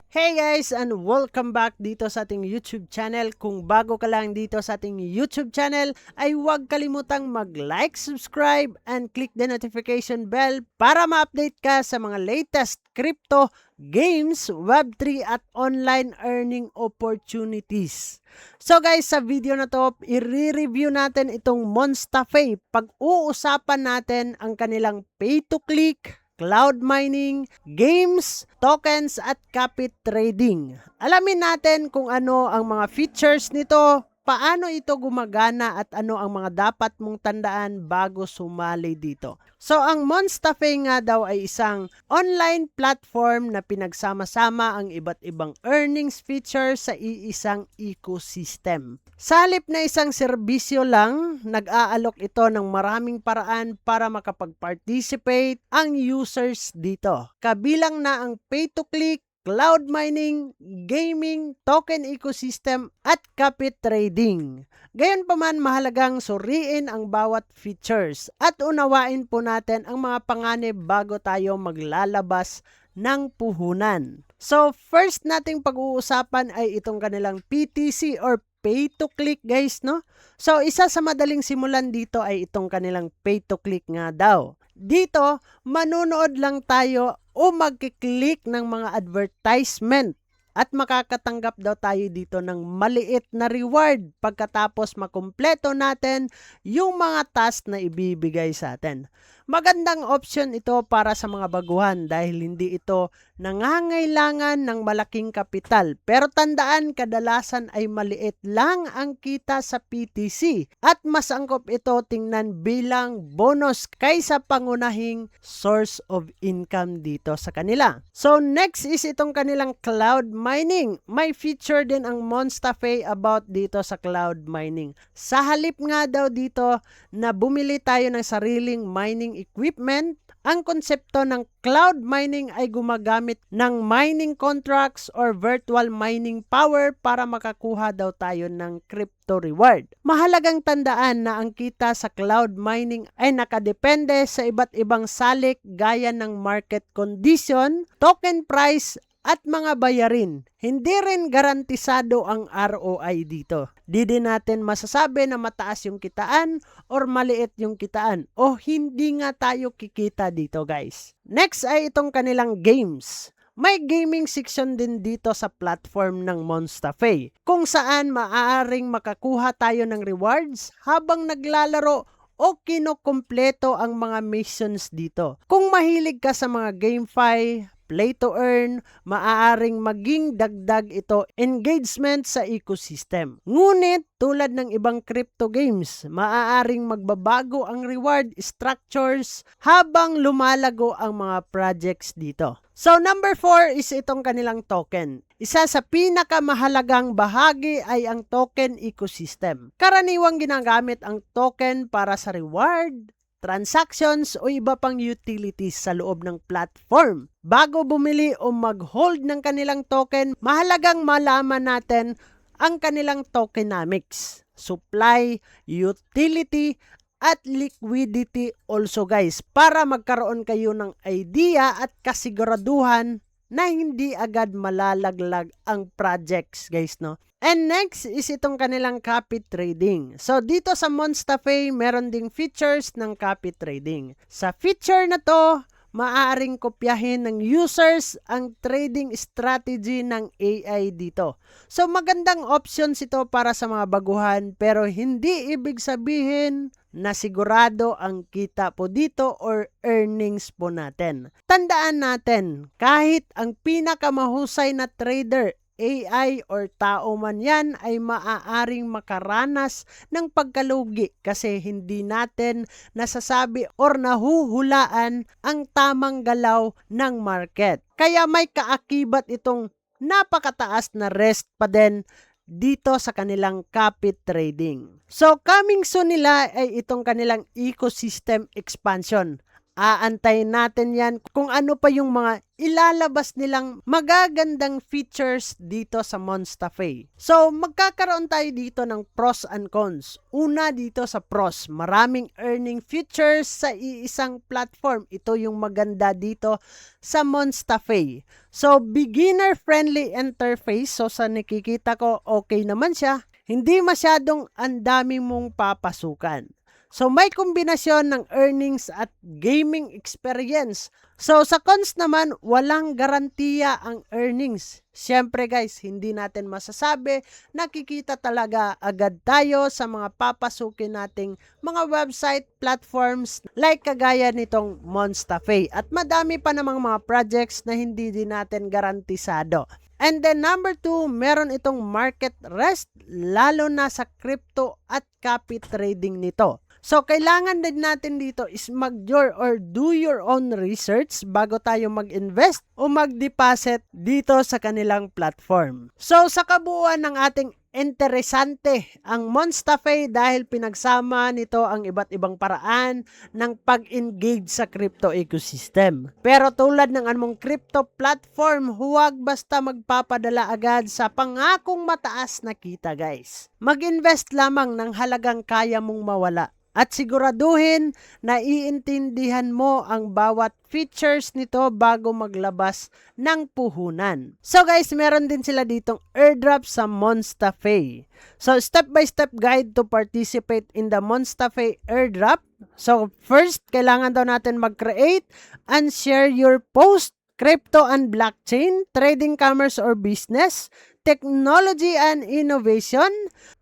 Hey guys, and welcome back dito sa ating YouTube channel. Kung bago ka lang dito sa ating YouTube channel, ay huwag kalimutang mag-like, subscribe, and click the notification bell para ma-update ka sa mga latest crypto, games, Web3 at online earning opportunities. So guys, sa video na to, i-review natin itong Monstafe. Pag-uusapan natin ang kanilang pay-to-click, cloud mining, games, tokens at copy trading. Alamin natin kung ano ang mga features nito, paano ito gumagana at ano ang mga dapat mong tandaan bago sumali dito. So ang Monstafe nga daw ay isang online platform na pinagsama-sama ang iba't ibang earnings features sa iisang ecosystem. Sa halip na isang serbisyo lang, nag-aalok ito ng maraming paraan para makapag-participate ang users dito. Kabilang na ang pay-to-click, cloud mining, gaming, token ecosystem, at copy trading. Gayunpaman, mahalagang suriin ang bawat features at unawain po natin ang mga panganib bago tayo maglalabas ng puhunan. So, first nating pag-uusapan ay itong kanilang PTC or pay to click guys, no? So, isa sa madaling simulan dito ay itong kanilang pay to click nga daw. Dito, manonood lang tayo o magkiklik ng mga advertisement at makakatanggap daw tayo dito ng maliit na reward pagkatapos makumpleto natin yung mga task na ibibigay sa atin. Magandang option ito para sa mga baguhan dahil hindi ito nangangailangan ng malaking kapital. Pero tandaan, kadalasan ay maliit lang ang kita sa PTC at mas angkop ito tingnan bilang bonus kaysa pangunahing source of income dito sa kanila. So next is itong kanilang cloud mining. May feature din ang Monstafe about dito sa cloud mining. Sa halip nga daw dito na bumili tayo ng sariling mining equipment, ang konsepto ng cloud mining ay gumagamit ng mining contracts or virtual mining power para makakuha daw tayo ng crypto reward. Mahalagang tandaan na ang kita sa cloud mining ay nakadepende sa iba't ibang salik gaya ng market condition, token price, at mga bayarin. Hindi rin garantisado ang ROI dito. Di din natin masasabi na mataas yung kitaan or maliit yung kitaan o hindi nga tayo kikita dito guys. Next ay itong kanilang games. May gaming section din dito sa platform ng Monstafe kung saan maaaring makakuha tayo ng rewards habang naglalaro o kinukumpleto ang mga missions dito. Kung mahilig ka sa mga GameFi, play to earn, maaaring maging dagdag ito engagement sa ecosystem. Ngunit tulad ng ibang crypto games, maaaring magbabago ang reward structures habang lumalago ang mga projects dito. So number 4 is itong kanilang token. Isa sa pinakamahalagang bahagi ay ang token ecosystem. Karaniwang ginagamit ang token para sa reward, transactions o iba pang utilities sa loob ng platform. Bago bumili o mag-hold ng kanilang token, mahalagang malaman natin ang kanilang tokenomics, supply, utility, at liquidity also guys para magkaroon kayo ng idea at kasiguraduhan na hindi agad malalaglag ang projects guys, no? And next is itong kanilang copy trading. So dito sa Monstafe, meron ding features ng copy trading. Sa feature na to, maaaring kopyahin ng users ang trading strategy ng AI dito. So magandang options ito para sa mga baguhan pero hindi ibig sabihin na sigurado ang kita po dito or earnings po natin. Tandaan natin, kahit ang pinakamahusay na trader, AI or tao man yan ay maaaring makaranas ng pagkalugi kasi hindi natin nasasabi or nahuhulaan ang tamang galaw ng market. Kaya may kaakibat itong napakataas na risk pa din dito sa kanilang copy trading. So coming soon nila ay itong kanilang ecosystem expansion. Aantayin natin yan kung ano pa yung mga ilalabas nilang magagandang features dito sa Monstafe. So, magkakaroon tayo dito ng pros and cons. Una dito sa pros, maraming earning features sa iisang platform. Ito yung maganda dito sa Monstafe. So, beginner-friendly interface. So, sa nakikita ko, okay naman siya. Hindi masyadong ang dami mong papasukan. So, may kombinasyon ng earnings at gaming experience. So, sa cons naman, walang garantiya ang earnings. Siyempre guys, hindi natin masasabi, nakikita talaga agad tayo sa mga papasukin nating mga website platforms like kagaya nitong Monstafe. At madami pa namang mga projects na hindi din natin garantisado. And then number 2, meron itong market rest, lalo na sa crypto at copy trading nito. So, kailangan din natin dito is do your own research bago tayo mag-invest o mag-deposit dito sa kanilang platform. So, sa kabuuan ng ating interesante ang Monstafe dahil pinagsama nito ang iba't ibang paraan ng pag-engage sa crypto ecosystem. Pero tulad ng anumang crypto platform, huwag basta magpapadala agad sa pangakong mataas na kita guys. Mag-invest lamang ng halagang kaya mong mawala. At siguraduhin na iintindihan mo ang bawat features nito bago maglabas ng puhunan. So guys, meron din sila ditong airdrop sa Monstafe. So step-by-step guide to participate in the Monstafe airdrop. So first, kailangan daw natin mag-create and share your post, crypto and blockchain, trading, commerce or business, technology and innovation.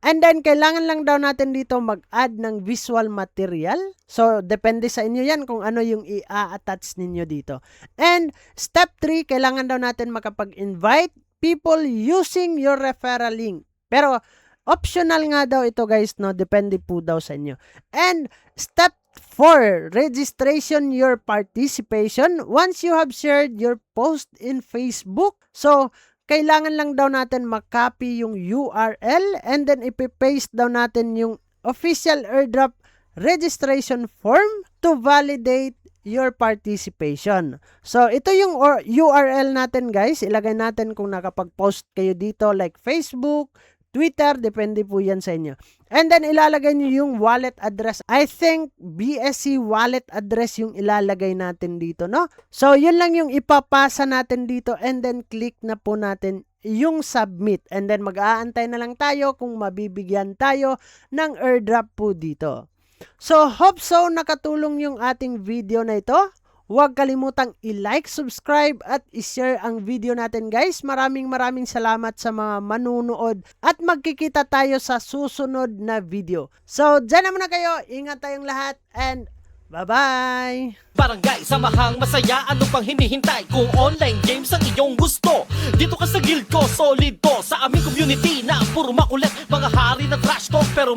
And then, kailangan lang daw natin dito mag-add ng visual material. So, depende sa inyo yan kung ano yung i-attach ninyo dito. And, step 3, kailangan daw natin makapag-invite people using your referral link. Pero, optional nga daw ito guys, no? Depende po daw sa inyo. And, step 4, registration your participation once you have shared your post in Facebook. So, kailangan lang daw natin makopy yung URL and then ipipaste daw natin yung official airdrop registration form to validate your participation. So, ito yung URL natin guys. Ilagay natin kung nakapag-post kayo dito like Facebook, Twitter, depende po yan sa inyo. And then, ilalagay nyo yung wallet address. I think BSC wallet address yung ilalagay natin dito, no? So, yun lang yung ipapasa natin dito and then click na po natin yung submit. And then, mag-aantay na lang tayo kung mabibigyan tayo ng airdrop po dito. So, hope so nakatulong yung ating video na ito. Huwag kalimutang i-like, subscribe at i-share ang video natin guys. Maraming salamat sa mga manunood at magkikita tayo sa susunod na video. So, dyan naman na kayo. Ingat tayong lahat and bye-bye! Barangay, samahang masaya, ano pang hinihintay? Kung online games ang iyong gusto, dito ka sa guild ko, solid to. Sa aming community na puro makulit, mga hari ng trash talk pero